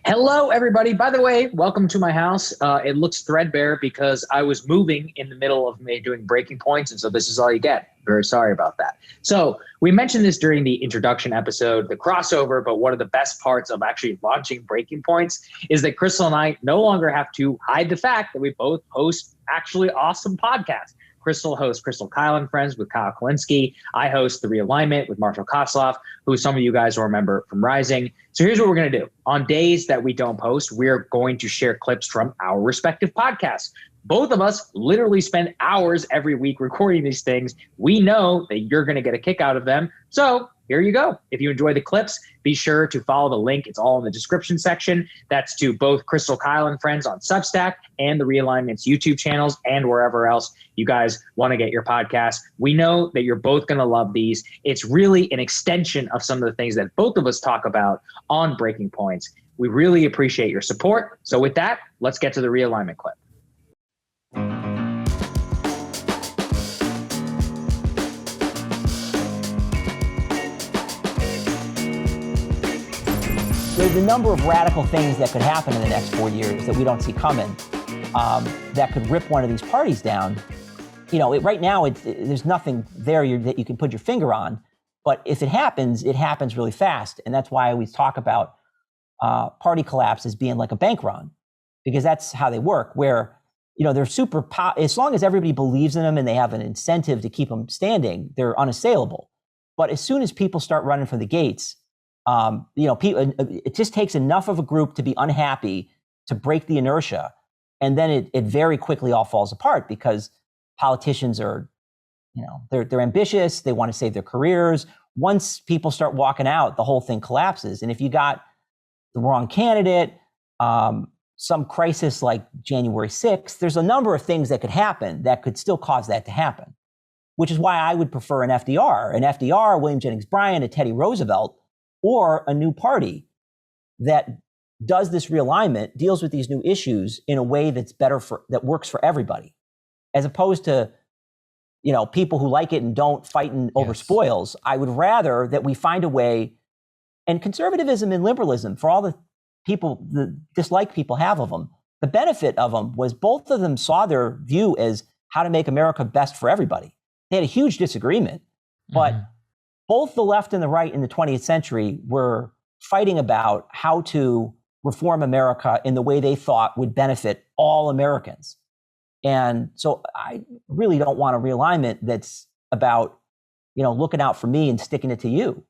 Hello, everybody. By the way, welcome to my house. It looks threadbare because I was moving in the middle of me doing breaking points, and so this is all you get. Very sorry about that. So we mentioned this during the introduction episode, the crossover, but one of the best parts of actually launching breaking points is that Krystal and I no longer have to hide the fact that we both host actually awesome podcasts. Krystal hosts Krystal Kyle and Friends with Kyle Kalinske. I host The Realignment with Marshall Kosloff, who some of you guys will remember from Rising. So here's what we're going to do. On days that we don't post, we're going to share clips from our respective podcasts. Both of us literally spend hours every week recording these things. We know that you're going to get a kick out of them. So here you go. If you enjoy the clips, be sure to follow the link. It's all in the description section. That's to both Krystal Kyle and Friends on Substack and the Realignments YouTube channels and wherever else you guys want to get your podcast. We know that you're both going to love these. It's really an extension of some of the things that both of us talk about on Breaking Points. We really appreciate your support. So with that, let's get to the realignment clip. There's a number of radical things that could happen in the next 4 years that we don't see coming that could rip one of these parties down. You know, right now, there's nothing there that you can put your finger on. But if it happens really fast. And that's why I always talk about party collapse as being like a bank run, because that's how they work, where, you know, they're as long as everybody believes in them and they have an incentive to keep them standing, they're unassailable. But as soon as people start running for the gates, it just takes enough of a group to be unhappy to break the inertia. And then it very quickly all falls apart because politicians are, they're ambitious. They want to save their careers. Once people start walking out, the whole thing collapses. And if you got the wrong candidate, some crisis like January 6th, there's a number of things that could happen that could still cause that to happen, which is why I would prefer an FDR, William Jennings Bryan, a Teddy Roosevelt, or a new party that does this realignment, deals with these new issues in a way that's that works for everybody, as opposed to, people who like it and don't fighting over spoils. I would rather that we find a way, and conservatism and liberalism, for all the dislike people have of them, the benefit of them was both of them saw their view as how to make America best for everybody. They had a huge disagreement, but both the left and the right in the 20th century were fighting about how to reform America in the way they thought would benefit all Americans. And so I really don't want a realignment that's about, looking out for me and sticking it to you.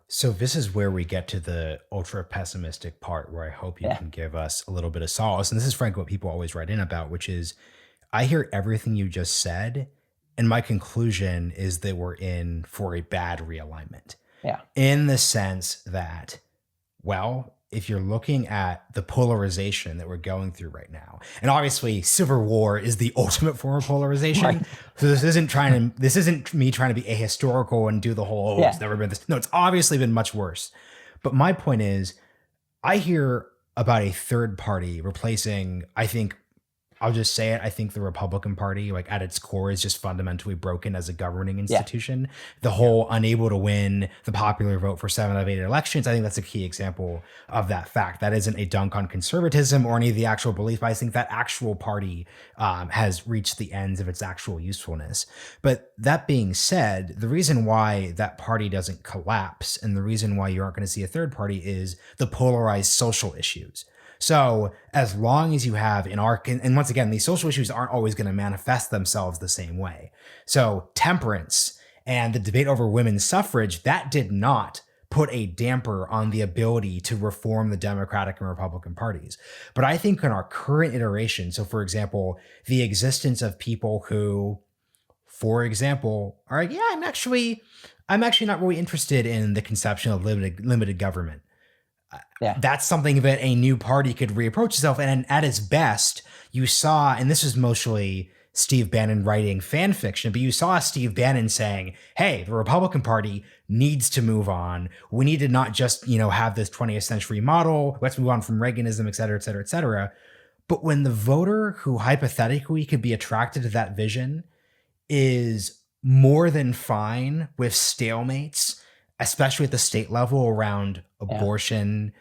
So this is where we get to the ultra pessimistic part where I hope you can give us a little bit of solace. And this is frankly what people always write in about, which is I hear everything you just said, and my conclusion is that we're in for a bad realignment. Yeah. In the sense that, if you're looking at the polarization that we're going through right now, and obviously civil war is the ultimate form of polarization. Right. So this isn't me trying to be ahistorical and do the whole, it's never been this. No, it's obviously been much worse. But my point is, I hear about a third party replacing, I'll just say it. I think the Republican Party, at its core, is just fundamentally broken as a governing institution. Yeah. The whole unable to win the popular vote for 7 of 8 elections, I think that's a key example of that fact. That isn't a dunk on conservatism or any of the actual belief, but I think that actual party has reached the ends of its actual usefulness. But that being said, the reason why that party doesn't collapse and the reason why you aren't going to see a third party is the polarized social issues. So as long as you have and once again, these social issues aren't always going to manifest themselves the same way. So temperance and the debate over women's suffrage, that did not put a damper on the ability to reform the Democratic and Republican parties. But I think in our current iteration, so for example, the existence of people who, for example, are like, I'm actually not really interested in the conception of limited government. That's something that a new party could reapproach itself. And at its best, you saw, and this is mostly Steve Bannon writing fan fiction, but you saw Steve Bannon saying, hey, the Republican Party needs to move on. We need to not just, have this 20th century model. Let's move on from Reaganism, et cetera, et cetera, et cetera. But when the voter who hypothetically could be attracted to that vision is more than fine with stalemates, especially at the state level around abortion,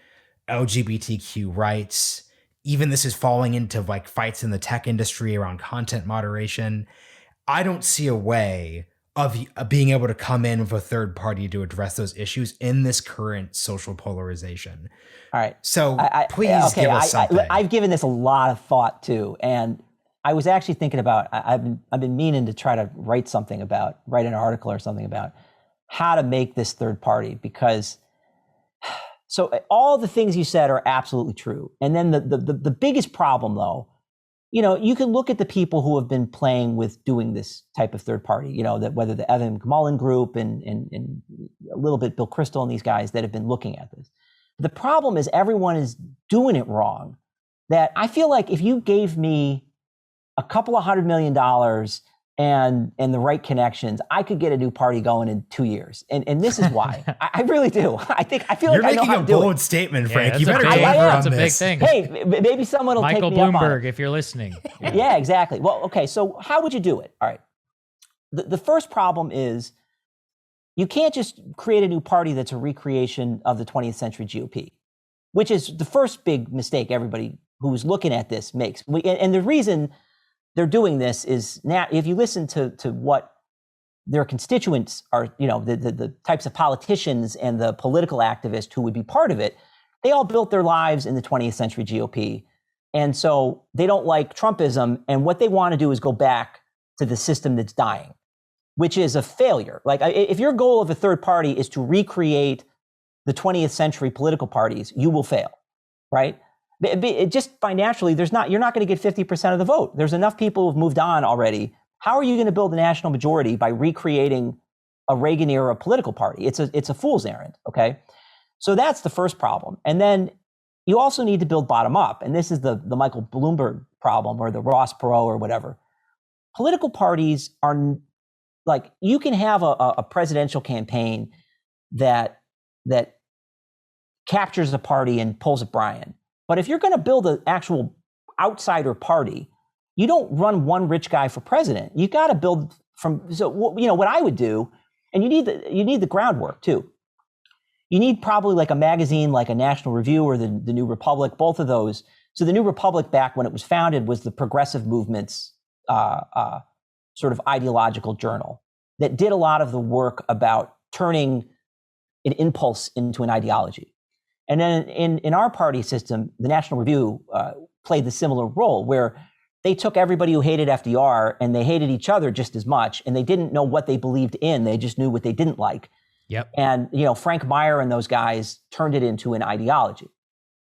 LGBTQ rights. Even this is falling into like fights in the tech industry around content moderation. I don't see a way of being able to come in with a third party to address those issues in this current social polarization. All right. So please give us something. I've given this a lot of thought too, and I was actually thinking about. I've been meaning to try to write an article or something about how to make this third party, because so all the things you said are absolutely true, and then the biggest problem though, you can look at the people who have been playing with doing this type of third party, that whether the Evan McMullen group and a little bit Bill Krystal and these guys that have been looking at this. The problem is everyone is doing it wrong. That I feel like if you gave me a couple of $100 million and the right connections, I could get a new party going in 2 years. And this is why. I really do. I feel You're like I know how to do it. You're making a bold statement, Frank. You better deliver on That's a big thing. Hey, maybe someone will Michael take me up on Bloomberg, it. if you're listening. Yeah, exactly. Well, okay, so how would you do it? All right. The first problem is you can't just create a new party that's a recreation of the 20th century GOP, which is the first big mistake everybody who's looking at this makes. And the reason they're doing this is now, if you listen to what their constituents are, the types of politicians and the political activists who would be part of it, they all built their lives in the 20th century GOP. And so they don't like Trumpism. And what they want to do is go back to the system that's dying, which is a failure. Like if your goal of a third party is to recreate the 20th century political parties, you will fail, right? It just financially, you're not going to get 50% of the vote. There's enough people who've moved on already. How are you going to build a national majority by recreating a Reagan era political party? It's a fool's errand, okay? So that's the first problem. And then you also need to build bottom up. And this is the Michael Bloomberg problem, or the Ross Perot or whatever. Political parties are like, you can have a presidential campaign that captures a party and pulls a Brian. But if you're going to build an actual outsider party, you don't run one rich guy for president. You got to build from. So what I would do, and you need the groundwork too. You need probably like a magazine, like a National Review or the New Republic, both of those. So the New Republic, back when it was founded, was the progressive movement's sort of ideological journal that did a lot of the work about turning an impulse into an ideology. And then in our party system, the National Review played the similar role, where they took everybody who hated FDR and they hated each other just as much, and they didn't know what they believed in. They just knew what they didn't like. Yep. And Frank Meyer and those guys turned it into an ideology.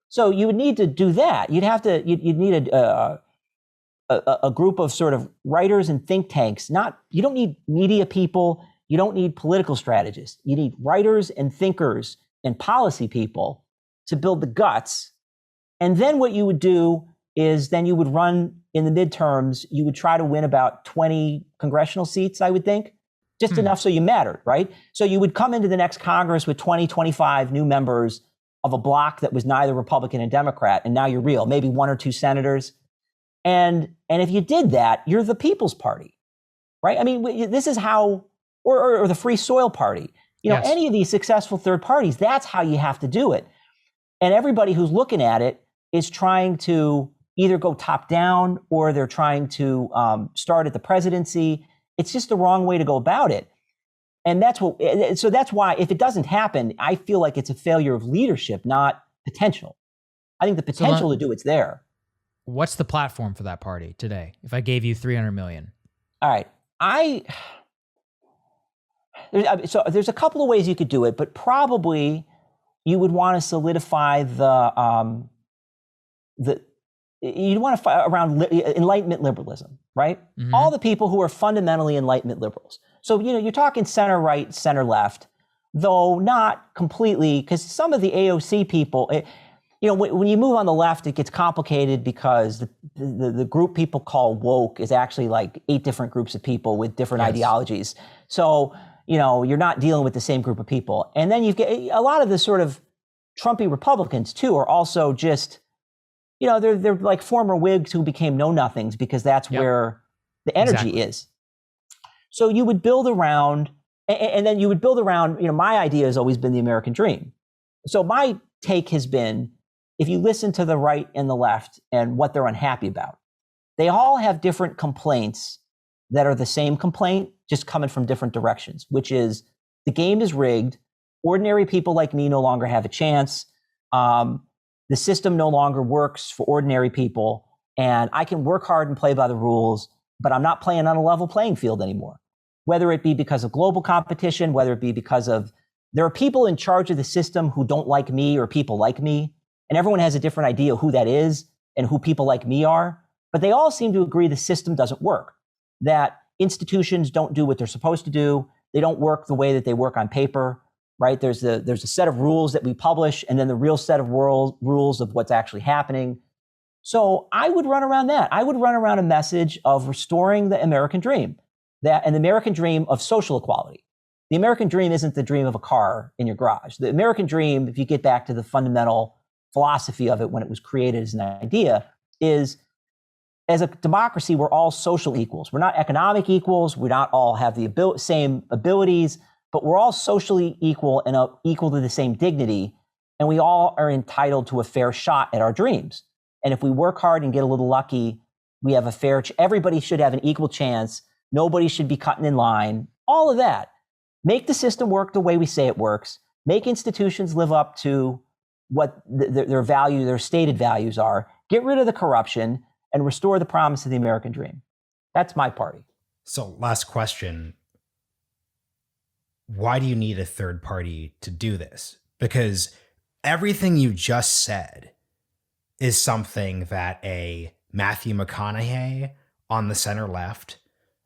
So you would need to do that. You'd need a group of sort of writers and think tanks. You don't need media people. You don't need political strategists. You need writers and thinkers and policy people to build the guts. And then what you would do is then you would run in the midterms. You would try to win about 20 congressional seats, I would think, just enough so you mattered, right? So you would come into the next Congress with 20, 25 new members of a bloc that was neither Republican and Democrat, and now you're real, maybe one or two senators. And if you did that, you're the People's Party, right? I mean, this is how, or the Free Soil Party, Yes. Any of these successful third parties, that's how you have to do it. And everybody who's looking at it is trying to either go top down, or they're trying to start at the presidency. It's just the wrong way to go about it. And that's why if it doesn't happen, I feel like it's a failure of leadership, not potential. I think the potential to do it's there. What's the platform for that party today? If I gave you 300 million. All right. So there's a couple of ways you could do it, but probably you would want to solidify you'd want to around Enlightenment liberalism, right? Mm-hmm. All the people who are fundamentally Enlightenment liberals. So, you're talking center right, center left, though not completely, because some of the AOC people, when you move on the left, it gets complicated because the group people call woke is actually like 8 different groups of people with different ideologies. So, you're not dealing with the same group of people. And then you've got a lot of the sort of Trumpy Republicans too are also just, they're like former Whigs who became know-nothings because that's where the energy is. So you would build around, and then you would build around, my idea has always been the American dream. So my take has been, if you listen to the right and the left and what they're unhappy about, they all have different complaints that are the same complaint, just coming from different directions, which is the game is rigged. Ordinary people like me no longer have a chance. The system no longer works for ordinary people, and I can work hard and play by the rules, but I'm not playing on a level playing field anymore. Whether it be because of global competition, whether it be because of there are people in charge of the system who don't like me or people like me, and everyone has a different idea who that is and who people like me are, but they all seem to agree the system doesn't work, that institutions don't do what they're supposed to do, they don't work the way that they work on paper, right? There's a set of rules that we publish, and then the real set of rules of what's actually happening. So I would run around that. I would run around a message of restoring the American dream, and the American dream of social equality. The American dream isn't the dream of a car in your garage. The American dream, if you get back to the fundamental philosophy of it when it was created as an idea, is as a democracy, we're all social equals. We're not economic equals. We not all have the same abilities, but we're all socially equal and equal to the same dignity. And we all are entitled to a fair shot at our dreams. And if we work hard and get a little lucky, we have a fair, everybody should have an equal chance. Nobody should be cutting in line, all of that. Make the system work the way we say it works. Make institutions live up to what their value, their stated values are. Get rid of the corruption and restore the promise of the American dream. That's my party. So last question. Why do you need a third party to do this? Because everything you just said is something that a Matthew McConaughey on the center left,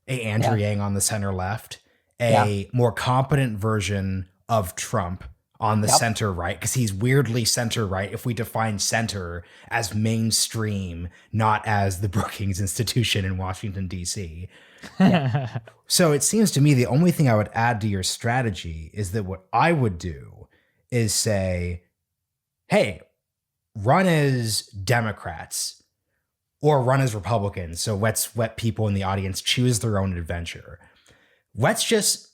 a Andrew Yang on the center left, a more competent version of Trump on the center right, because he's weirdly center right if we define center as mainstream, not as the Brookings Institution in Washington, D.C. So it seems to me the only thing I would add to your strategy is that what I would do is say, hey, run as Democrats or run as Republicans. So let's let people in the audience choose their own adventure. Let's just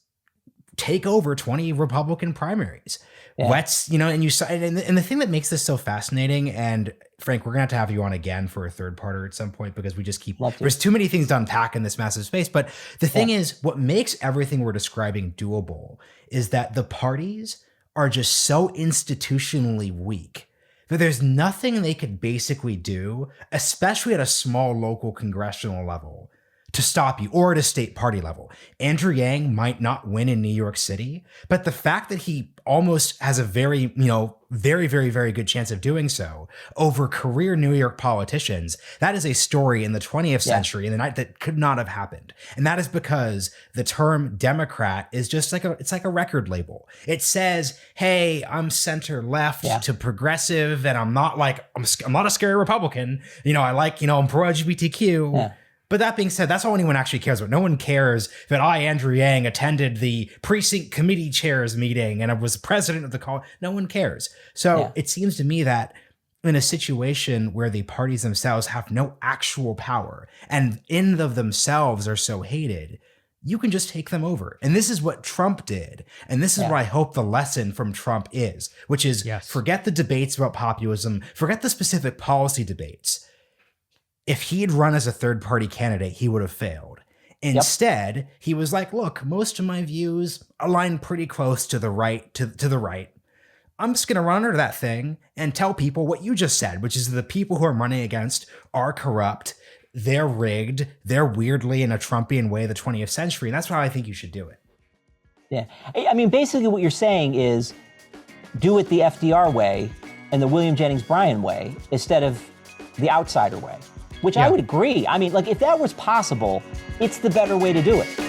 take over 20 Republican primaries. Let's, and the thing that makes this so fascinating, and Frank, we're going to have you on again for a third parter at some point because we just there's too many things to unpack in this massive space. But the thing is, what makes everything we're describing doable is that the parties are just so institutionally weak that there's nothing they could basically do, especially at a small local congressional level, to stop you, or at a state party level. Andrew Yang might not win in New York City, but the fact that he almost has a very, very, very, very good chance of doing so over career New York politicians, that is a story in the 20th century in the night that could not have happened. And that is because the term Democrat is just it's like a record label. It says, hey, I'm center left to progressive, and I'm not a scary Republican. I'm pro LGBTQ. Yeah. But that being said, that's all anyone actually cares about. No one cares that I, Andrew Yang, attended the precinct committee chairs meeting and I was president of the call. No one cares. So it seems to me that in a situation where the parties themselves have no actual power and in of themselves are so hated, you can just take them over. And this is what Trump did. And this is what I hope the lesson from Trump is, which is forget the debates about populism, forget the specific policy debates. If he had run as a third-party candidate, he would have failed. Instead, he was like, look, most of my views align pretty close to the right, to the right. I'm just going to run under that thing and tell people what you just said, which is that the people who I'm running against are corrupt, they're rigged, they're weirdly in a Trumpian way the 20th century, and that's why I think you should do it. Yeah. I mean, basically what you're saying is do it the FDR way and the William Jennings Bryan way instead of the outsider way. Which I would agree. I mean, if that was possible, it's the better way to do it.